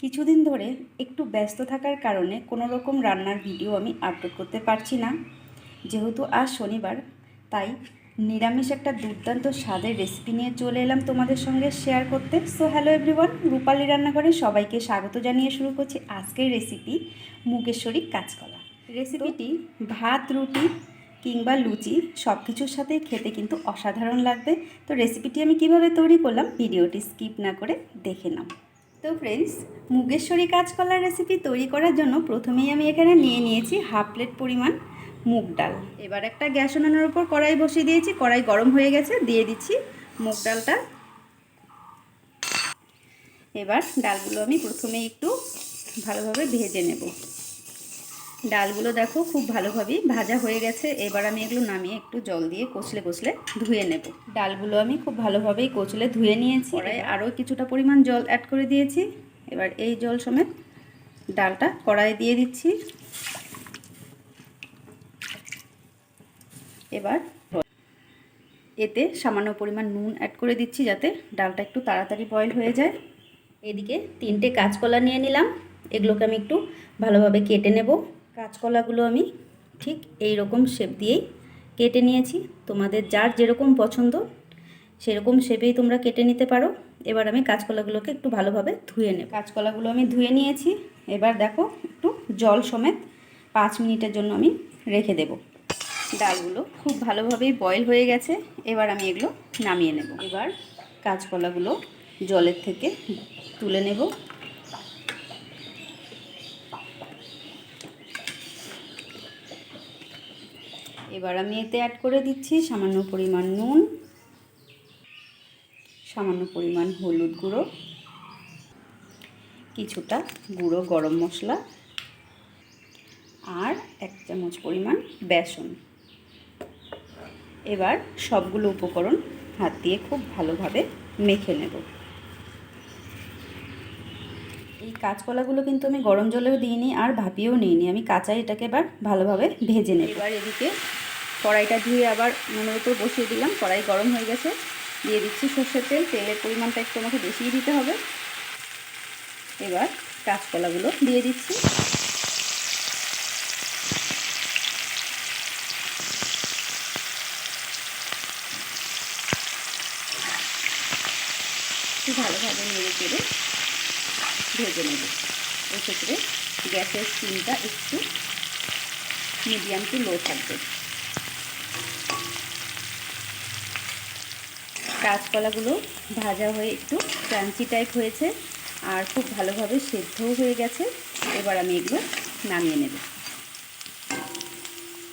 কিছুদিন ধরে একটু ব্যস্ত থাকার কারণে কোনো রকম রান্নার ভিডিও আমি আপলোড করতে পারছি না। যেহেতু আজ শনিবার, তাই নিরামিষ একটা দুর্দান্ত স্বাদের রেসিপি নিয়ে চলে এলাম তোমাদের সঙ্গে শেয়ার করতে। সো হ্যালো এভরিওয়ান, রূপালী রান্নাঘরে সবাইকে স্বাগত জানিয়ে শুরু করছি আজকের রেসিপি মুগেশ্বরী কাঁচকলা। রেসিপিটি ভাত, রুটি কিংবা লুচি সব কিছুর সাথে খেতে কিন্তু অসাধারণ লাগবে। তো রেসিপিটি আমি কিভাবে তৈরি করলাম ভিডিওটি স্কিপ না করে দেখে নাও। তো ফ্রেন্ডস, মুগেশ্বরী কাঁচকলার রেসিপি তৈরি করার জন্য প্রথমেই আমি এখানে নিয়ে নিয়েছি হাফ প্লেট পরিমাণ মুগ ডাল। এবার একটা গ্যাস উনুনের উপর কড়াই বসিয়ে দিয়েছি, কড়াই গরম হয়ে গেছে, দিয়ে দিচ্ছি মুগ ডালটা। এবার ডালগুলো আমি প্রথমেই একটু ভালোভাবে ভেজে নেব। ডালগুলো দেখো খুব ভালোভাবেই ভাজা হয়ে গেছে। এবার আমি এগুলো নামিয়ে একটু জল দিয়ে কচলে কচলে ধুয়ে নেব। ডালগুলো আমি খুব ভালোভাবেই কচলে ধুয়ে নিয়েছি। কড়াইয়ে আরও কিছুটা পরিমাণ জল অ্যাড করে দিয়েছি। এবার এই জল সমেত ডালটা কড়াইয়ে দিয়ে দিচ্ছি। এবার এতে সামান্য পরিমাণ নুন অ্যাড করে দিচ্ছি যাতে ডালটা একটু তাড়াতাড়ি বয়েল হয়ে যায়। এদিকে 3টে কাঁচকলা নিয়ে নিলাম, এগুলোকে আমি একটু ভালোভাবে কেটে নেব। কাঁচকলাগুলো আমি ঠিক এই রকম শেপ দিয়েই কেটে নিয়েছি। তোমাদের যার যেরকম পছন্দ সেরকম শেপেই তোমরা কেটে নিতে পারো। এবার আমি কাঁচকলাগুলোকে একটু ভালোভাবে ধুয়ে নেব। কাঁচকলাগুলো আমি ধুয়ে নিয়েছি। এবার দেখো একটু জল সমেত 5 মিনিটের জন্য আমি রেখে দেব। ডালগুলো খুব ভালোভাবেই বয়েল হয়ে গেছে। এবার আমি এগুলো নামিয়ে নেব। এবার কাঁচকলাগুলো জলের থেকে তুলে নেব। এবার আমি এতে অ্যাড করে দিচ্ছি সামান্য পরিমাণ নুন, সামান্য পরিমাণ হলুদ গুঁড়ো, কিছুটা গুঁড়ো গরম মশলা আর 1 চামচ পরিমাণ বেসন। এবার সবগুলো উপকরণ হাত দিয়ে খুব ভালোভাবে মেখে নেব। এই কাঁচকলাগুলো কিন্তু আমি গরম জলেও দিইনি আর ভাপিয়েও নিইনি, আমি কাঁচাই এটাকে এবার ভালোভাবে ভেজে নেব। এবার এদিকে কড়াইটা ধুয়ে আবার নুনের উপর বসিয়ে দিলাম। কড়াই গরম হয়ে গেছে, দিয়ে দিচ্ছি সর্ষের তেল। তেলের পরিমাণটা একটু আমাকে বেশিই দিতে হবে। এবার কাঁচকলাগুলো দিয়ে দিচ্ছি। একটু ভালোভাবে নেড়ে চেড়ে ভেজে নেব। এক্ষেত্রে গ্যাসের স্টিমটা একটু মিডিয়াম টু লো থাকবে। কাঁচকলাগুলো ভাজা হয়ে একটু ক্রাঞ্চি টাইপ হয়েছে আর খুব ভালোভাবে সেদ্ধও হয়ে গেছে। এবার আমি এগুলো নামিয়ে নেব।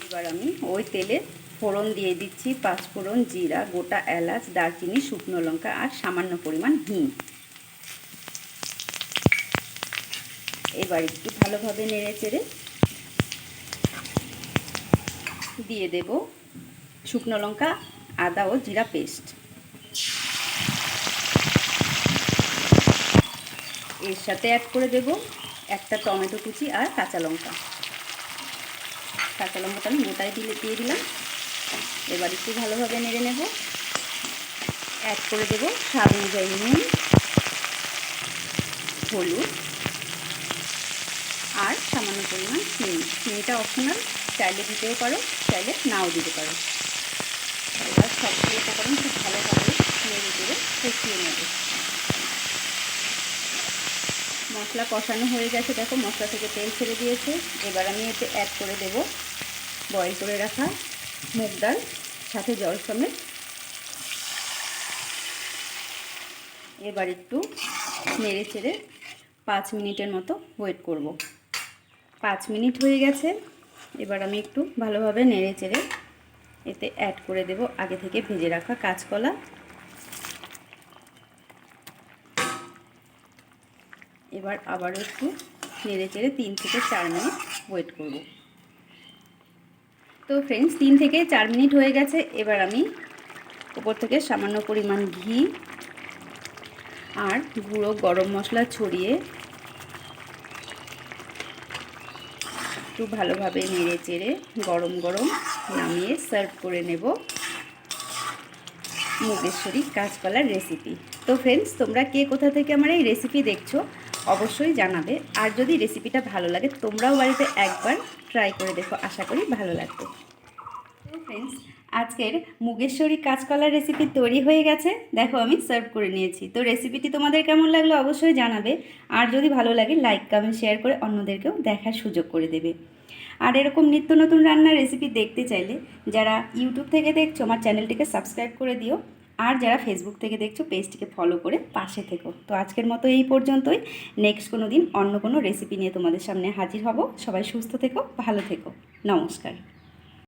এবার আমি ওই তেলে ফোড়ন দিয়ে দিচ্ছি 5 ফোড়ন, জিরা, গোটা এলাচ, দারচিনি, শুকনো লঙ্কা আর সামান্য পরিমাণ হিং। এবার একটু ভালোভাবে নেড়ে চেড়ে দিয়ে দেব শুকনো লঙ্কা, আদা ও জিরা পেস্ট। এর সাথে অ্যাড করে দেব একটা টমেটো কুচি আর কাঁচা লঙ্কা। কাঁচা লঙ্কাটা আমি গোটায় দিয়ে দিলাম। এবার একটু ভালোভাবে নেড়ে নেব। অ্যাড করে দেব স্বাদ অনুযায়ী নুন, হলুদ আর সামান্য পরিমাণ চিনি। চিনিটা অপশনাল, চাইলে দিতেও পারো, চাইলে নাও দিতে পারো। এবার সবগুলো উপকরণ খুব ভালোভাবে নেড়ে চেড়ে কষিয়ে নেব। মশলা কষানো হয়ে গেছে, দেখো মশলা থেকে তেল ছেড়ে দিয়েছে। এবার আমি এতে অ্যাড করে দেব বয়েল করে রাখা মুগ ডাল সাথে জল সমেত। এবার একটু নেড়ে চেড়ে 5 মিনিটের মতো ওয়েট করব। 5 মিনিট হয়ে গেছে। এবার আমি একটু ভালোভাবে নেড়ে চেড়ে এতে অ্যাড করে দেব আগে থেকে ভেজে রাখা কাঁচকলা। এবার আবারও একটু নেড়ে চেড়ে 3 থেকে 4 মিনিট ওয়েট করব। তো ফ্রেন্ডস, 3 থেকে 4 মিনিট হয়ে গেছে। এবার আমি উপর থেকে সামান্য পরিমাণ ঘি আর গুঁড়ো গরম মশলা ছড়িয়ে একটু ভালোভাবে নেড়ে চেড়ে গরম গরম নামিয়ে সার্ভ করে নেব মুগেশ্বরী কাঁচকলার রেসিপি। তো ফ্রেন্ডস, তোমরা কে কোথা থেকে আমার এই রেসিপি দেখছো অবশ্যই জানাবে। আর যদি রেসিপিটা ভালো লাগে তোমরাও বাড়িতে একবার ট্রাই করে দেখো, আশা করি ভালো লাগবে। তো ফ্রেন্ডস, আজকের মুগেশ্বরী কাঁচকলার রেসিপি তৈরি হয়ে গেছে। দেখো আমি সার্ভ করে নিয়েছি। তো রেসিপিটি তোমাদের কেমন লাগলো অবশ্যই জানাবে। আর যদি ভালো লাগে লাইক কমেন্ট শেয়ার করে অন্যদেরকেও দেখার সুযোগ করে দেবে। আর এরকম নিত্য নতুন রান্নার রেসিপি দেখতে চাইলে যারা ইউটিউব থেকে দেখছো আমার চ্যানেলটিকে সাবস্ক্রাইব করে দিও। আর যারা ফেসবুক থেকে দেখছো পেজটিকে ফলো করে পাশে থেকো। তো আজকের মতো এই পর্যন্তই। নেক্সট কোনো দিন অন্য কোনো রেসিপি নিয়ে তোমাদের সামনে হাজির হব। সবাই সুস্থ থেকো, ভালো থেকো। নমস্কার।